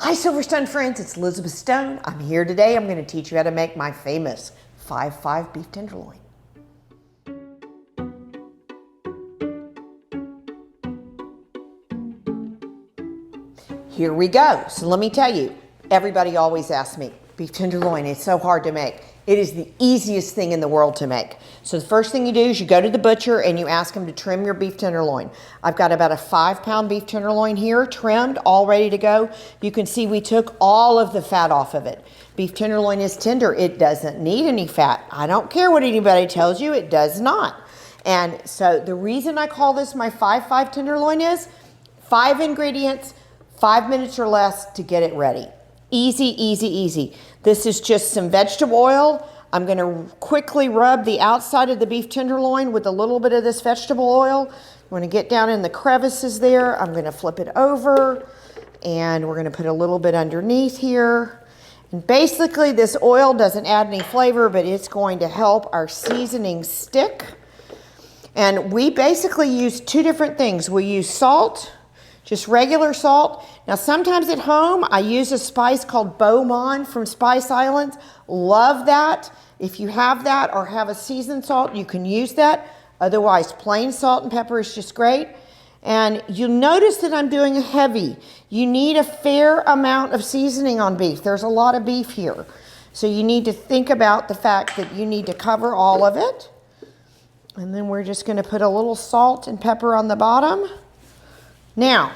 Hi Silverstone friends, it's Elizabeth Stone. I'm here today. I'm going to teach you how to make my famous 5-5 beef tenderloin. Here we go. So let me tell you, everybody always asks me, beef tenderloin, it's so hard to make. It is the easiest thing in the world to make. So the first thing you do is you go to the butcher and you ask him to trim your beef tenderloin. I've got about a 5-pound beef tenderloin here, trimmed, all ready to go. You can see we took all of the fat off of it. Beef tenderloin is tender. It doesn't need any fat. I don't care what anybody tells you, it does not. And so the reason I call this my 5-5 tenderloin is 5 ingredients, 5 minutes or less to get it ready. Easy, easy, easy. This is just some vegetable oil. I'm going to quickly rub the outside of the beef tenderloin with a little bit of this vegetable oil. I'm going to get down in the crevices there. I'm going to flip it over and we're going to put a little bit underneath here. And basically this oil doesn't add any flavor, but it's going to help our seasoning stick. And we basically use 2 different things. We use salt, just regular salt. Now sometimes at home I use a spice called Beaumont from Spice Islands. Love that. If you have that or have a seasoned salt, you can use that. Otherwise, plain salt and pepper is just great. And you'll notice that I'm doing a heavy. You need a fair amount of seasoning on beef. There's a lot of beef here. So you need to think about the fact that you need to cover all of it. And then we're just going to put a little salt and pepper on the bottom. Now,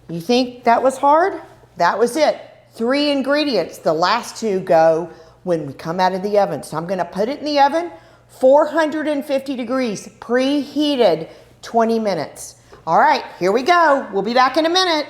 you think that was hard? That was it. 3 ingredients. The last 2 go when we come out of the oven. So I'm going to put it in the oven, 450 degrees, preheated, 20 minutes. All right, here we go. We'll be back in a minute.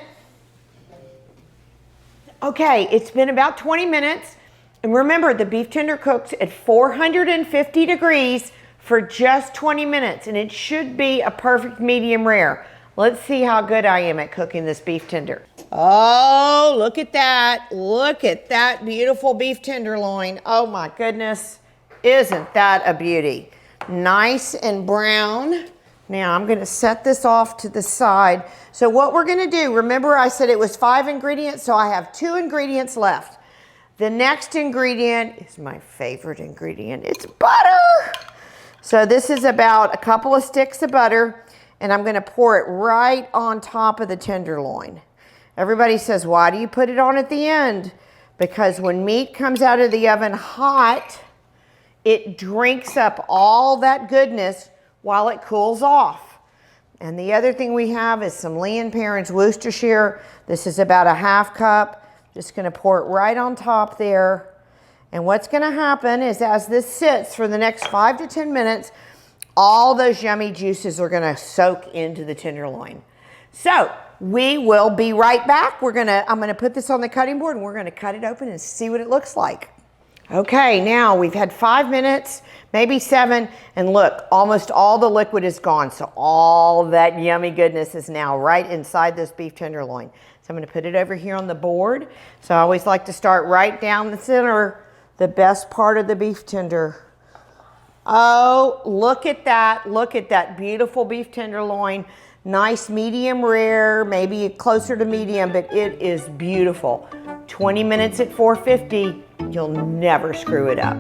Okay, it's been about 20 minutes. And remember, the beef tender cooks at 450 degrees for just 20 minutes. And it should be a perfect medium rare. Let's see how good I am at cooking this beef tender. Oh, look at that. Look at that beautiful beef tenderloin. Oh my goodness. Isn't that a beauty? Nice and brown. Now I'm going to set this off to the side. So what we're going to do, remember I said it was 5 ingredients, so I have 2 ingredients left. The next ingredient is my favorite ingredient. It's butter. So this is about a couple of sticks of butter. And I'm going to pour it right on top of the tenderloin. Everybody says, why do you put it on at the end? Because when meat comes out of the oven hot, it drinks up all that goodness while it cools off. And the other thing we have is some Lee & Perrins Worcestershire. This is about a 1/2 cup. Just going to pour it right on top there. And what's going to happen is as this sits for the next 5 to 10 minutes, all those yummy juices are going to soak into the tenderloin. So we will be right back. I'm going to put this on the cutting board and we're going to cut it open and see what it looks like. Okay, now we've had 5 minutes, maybe 7, and look, almost all the liquid is gone. So all that yummy goodness is now right inside this beef tenderloin. So I'm going to put it over here on the board. So I always like to start right down the center, the best part of the beef tender. Oh, look at that. Look at that beautiful beef tenderloin. Nice medium rare, maybe closer to medium, but it is beautiful. 20 minutes at 450, you'll never screw it up.